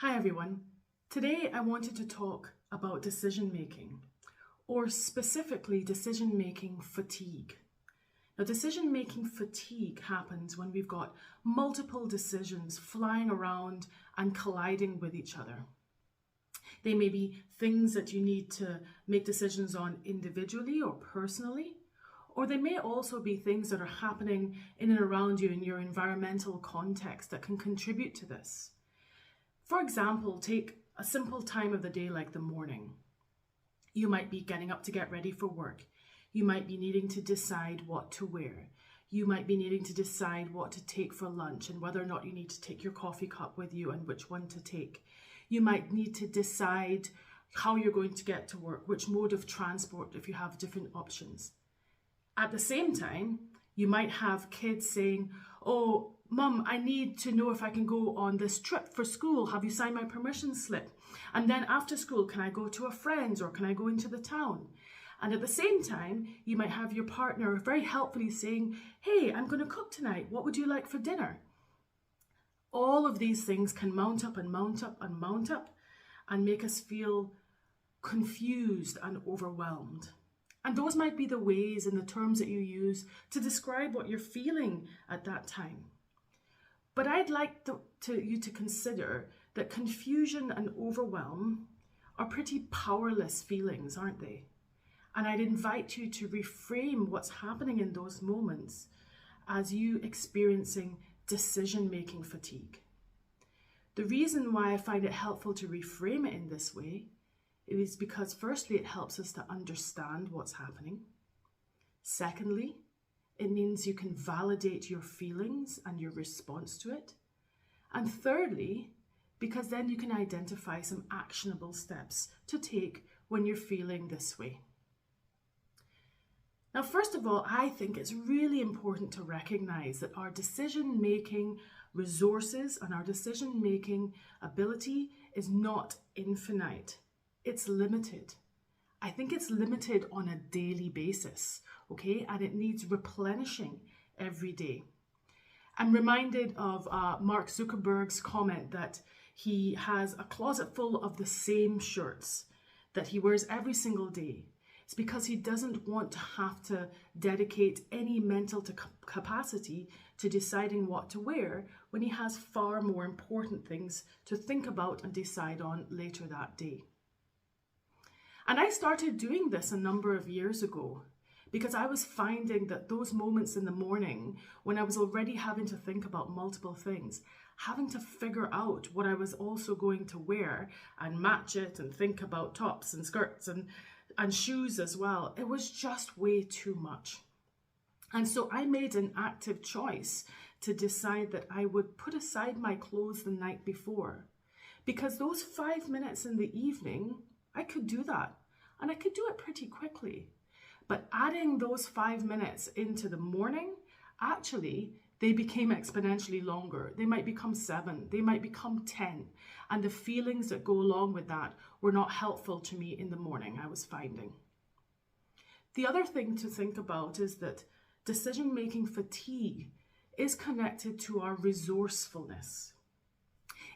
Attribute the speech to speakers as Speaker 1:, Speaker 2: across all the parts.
Speaker 1: Hi everyone. Today I wanted to talk about decision making, or specifically decision making fatigue. Now, decision making fatigue happens when we've got multiple decisions flying around and colliding with each other. They may be things that you need to make decisions on individually or personally, or they may also be things that are happening in and around you in your environmental context that can contribute to this. For example, take a simple time of the day like the morning. You might be getting up to get ready for work. You might be needing to decide what to wear. You might be needing to decide what to take for lunch and whether or not you need to take your coffee cup with you and which one to take. You might need to decide how you're going to get to work, which mode of transport if you have different options. At the same time, you might have kids saying, "Oh, Mum, I need to know if I can go on this trip for school. Have you signed my permission slip? And then after school, can I go to a friend's or can I go into the town?" And at the same time, you might have your partner very helpfully saying, "Hey, I'm going to cook tonight. What would you like for dinner?" All of these things can mount up and mount up and mount up and make us feel confused and overwhelmed. And those might be the ways and the terms that you use to describe what you're feeling at that time. But I'd like you to consider that confusion and overwhelm are pretty powerless feelings, aren't they? And I'd invite you to reframe what's happening in those moments as you experiencing decision-making fatigue. The reason why I find it helpful to reframe it in this way is because firstly, it helps us to understand what's happening. Secondly, it means you can validate your feelings and your response to it. And thirdly, because then you can identify some actionable steps to take when you're feeling this way. Now, first of all, I think it's really important to recognize that our decision-making resources and our decision-making ability is not infinite. It's limited. I think it's limited on a daily basis, okay? And it needs replenishing every day. I'm reminded of Mark Zuckerberg's comment that he has a closet full of the same shirts that he wears every single day. It's because he doesn't want to have to dedicate any mental capacity to deciding what to wear when he has far more important things to think about and decide on later that day. And I started doing this a number of years ago because I was finding that those moments in the morning when I was already having to think about multiple things, having to figure out what I was also going to wear and match it and think about tops and skirts and shoes as well, it was just way too much. And so I made an active choice to decide that I would put aside my clothes the night before, because those 5 minutes in the evening, I could do that, and I could do it pretty quickly. But adding those 5 minutes into the morning, actually, they became exponentially longer. They might become 7, they might become 10. And the feelings that go along with that were not helpful to me in the morning, I was finding. The other thing to think about is that decision-making fatigue is connected to our resourcefulness.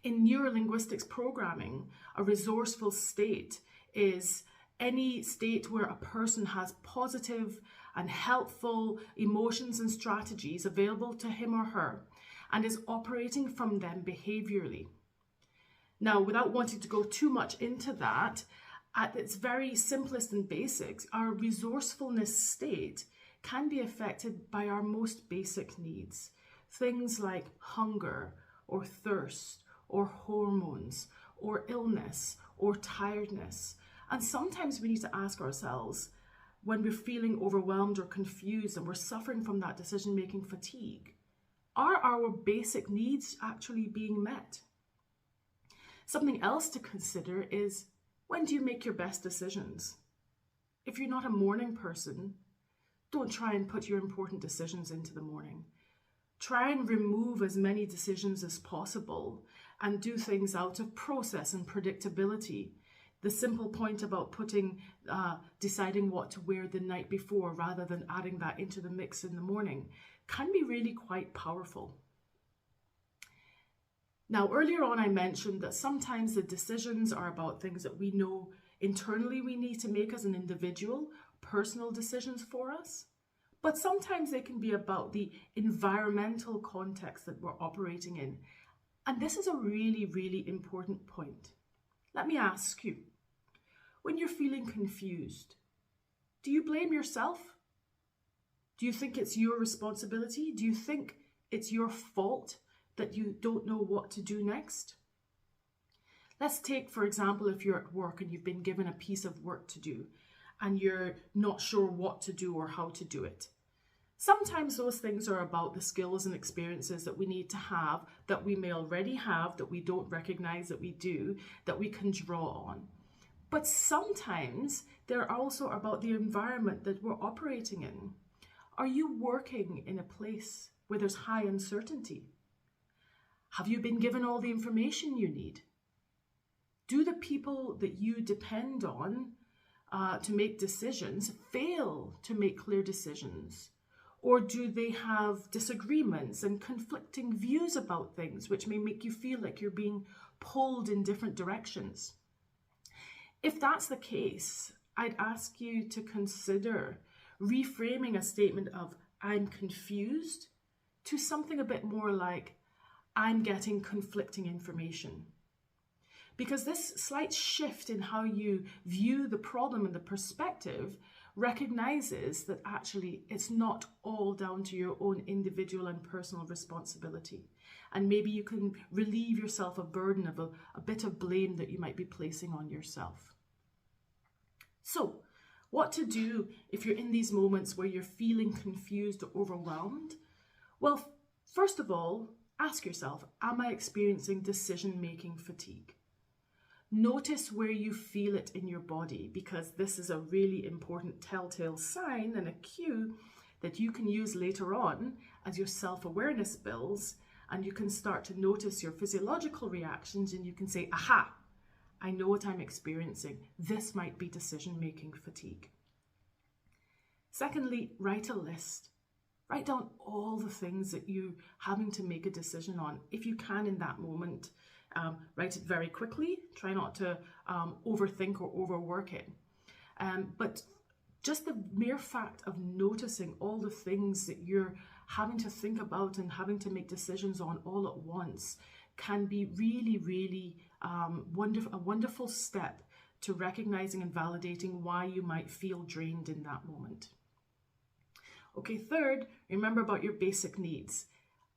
Speaker 1: In neurolinguistics programming, a resourceful state is any state where a person has positive and helpful emotions and strategies available to him or her and is operating from them behaviorally. Now, without wanting to go too much into that, at its very simplest and basics, our resourcefulness state can be affected by our most basic needs. Things like hunger or thirst or hormones or illness or tiredness. And sometimes we need to ask ourselves, when we're feeling overwhelmed or confused and we're suffering from that decision-making fatigue, are our basic needs actually being met? Something else to consider is, when do you make your best decisions? If you're not a morning person, don't try and put your important decisions into the morning. Try and remove as many decisions as possible and do things out of process and predictability. The simple point about deciding what to wear the night before rather than adding that into the mix in the morning can be really quite powerful. Now, earlier on, I mentioned that sometimes the decisions are about things that we know internally we need to make as an individual, personal decisions for us. But sometimes they can be about the environmental context that we're operating in. And this is a really, really important point. Let me ask you, when you're feeling confused, do you blame yourself? Do you think it's your responsibility? Do you think it's your fault that you don't know what to do next? Let's take, for example, if you're at work and you've been given a piece of work to do and you're not sure what to do or how to do it. Sometimes those things are about the skills and experiences that we need to have, that we may already have, that we don't recognize that we do, that we can draw on. But sometimes they're also about the environment that we're operating in. Are you working in a place where there's high uncertainty? Have you been given all the information you need? Do the people that you depend on to make decisions fail to make clear decisions? Or do they have disagreements and conflicting views about things, which may make you feel like you're being pulled in different directions? If that's the case, I'd ask you to consider reframing a statement of "I'm confused" to something a bit more like "I'm getting conflicting information." Because this slight shift in how you view the problem and the perspective recognizes that actually it's not all down to your own individual and personal responsibility. And maybe you can relieve yourself a burden of a bit of blame that you might be placing on yourself. So, what to do if you're in these moments where you're feeling confused or overwhelmed? Well, first of all, ask yourself, am I experiencing decision-making fatigue? Notice where you feel it in your body, because this is a really important telltale sign and a cue that you can use later on as your self-awareness builds, and you can start to notice your physiological reactions and you can say, aha, I know what I'm experiencing. This might be decision-making fatigue. Secondly, write a list. Write down all the things that you're having to make a decision on. If you can in that moment, write it very quickly. Try not to overthink or overwork it. But just the mere fact of noticing all the things that you're having to think about and having to make decisions on all at once can be really, really a wonderful step to recognizing and validating why you might feel drained in that moment. Okay, third, remember about your basic needs.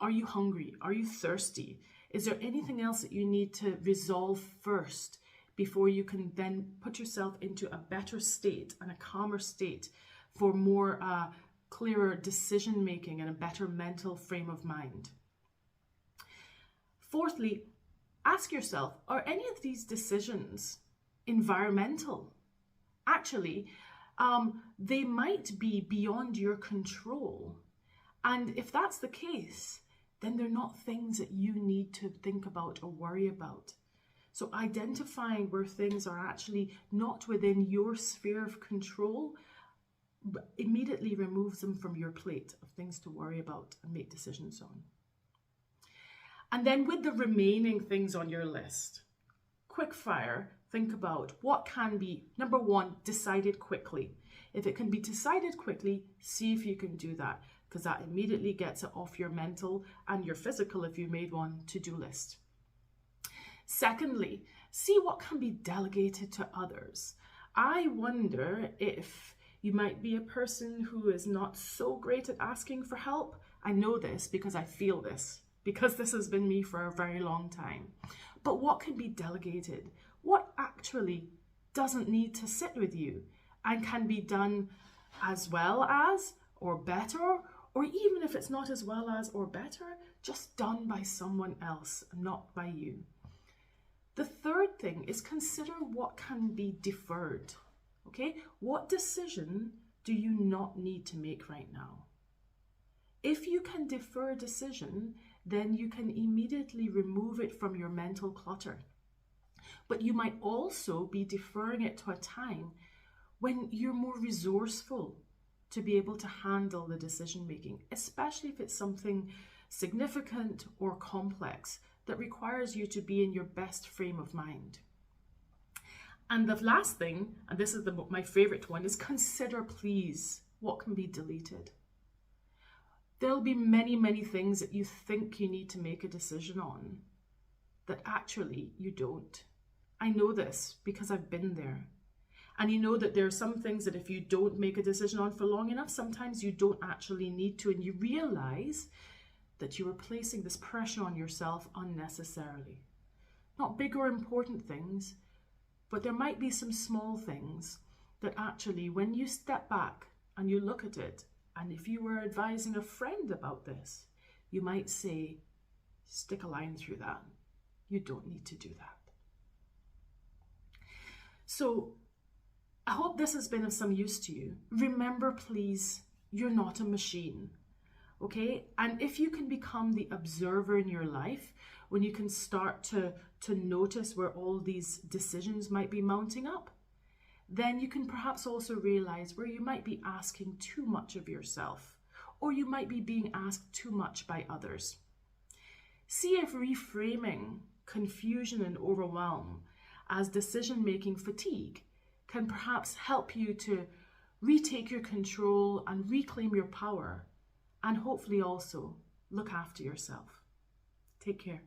Speaker 1: Are you hungry? Are you thirsty? Is there anything else that you need to resolve first before you can then put yourself into a better state and a calmer state for more clearer decision making and a better mental frame of mind? Fourthly, ask yourself, are any of these decisions environmental? Actually, they might be beyond your control. And if that's the case, then they're not things that you need to think about or worry about. So identifying where things are actually not within your sphere of control immediately removes them from your plate of things to worry about and make decisions on. And then with the remaining things on your list, quick fire, think about what can be, number one, decided quickly. If it can be decided quickly, see if you can do that, because that immediately gets it off your mental and your physical, if you made one, to-do list. Secondly, see what can be delegated to others. I wonder if you might be a person who is not so great at asking for help. I know this because I feel this, because this has been me for a very long time. But what can be delegated? What actually doesn't need to sit with you and can be done as well as or better, or even if it's not as well as or better, just done by someone else, not by you. The third thing is consider what can be deferred. Okay, what decision do you not need to make right now? If you can defer a decision, then you can immediately remove it from your mental clutter. But you might also be deferring it to a time when you're more resourceful to be able to handle the decision making, especially if it's something significant or complex that requires you to be in your best frame of mind. And the last thing, and this is my favorite one, is consider, please, what can be deleted. There'll be many, many things that you think you need to make a decision on that actually you don't. I know this because I've been there. And you know that there are some things that if you don't make a decision on for long enough, sometimes you don't actually need to, and you realize that you are placing this pressure on yourself unnecessarily. Not big or important things, but there might be some small things that actually, when you step back and you look at it, and if you were advising a friend about this, you might say, stick a line through that. You don't need to do that. So I hope this has been of some use to you. Remember, please, you're not a machine, okay? And if you can become the observer in your life, when you can start to notice where all these decisions might be mounting up, then you can perhaps also realize where you might be asking too much of yourself, or you might be being asked too much by others. See if reframing confusion and overwhelm as decision-making fatigue can perhaps help you to retake your control and reclaim your power, and hopefully also look after yourself. Take care.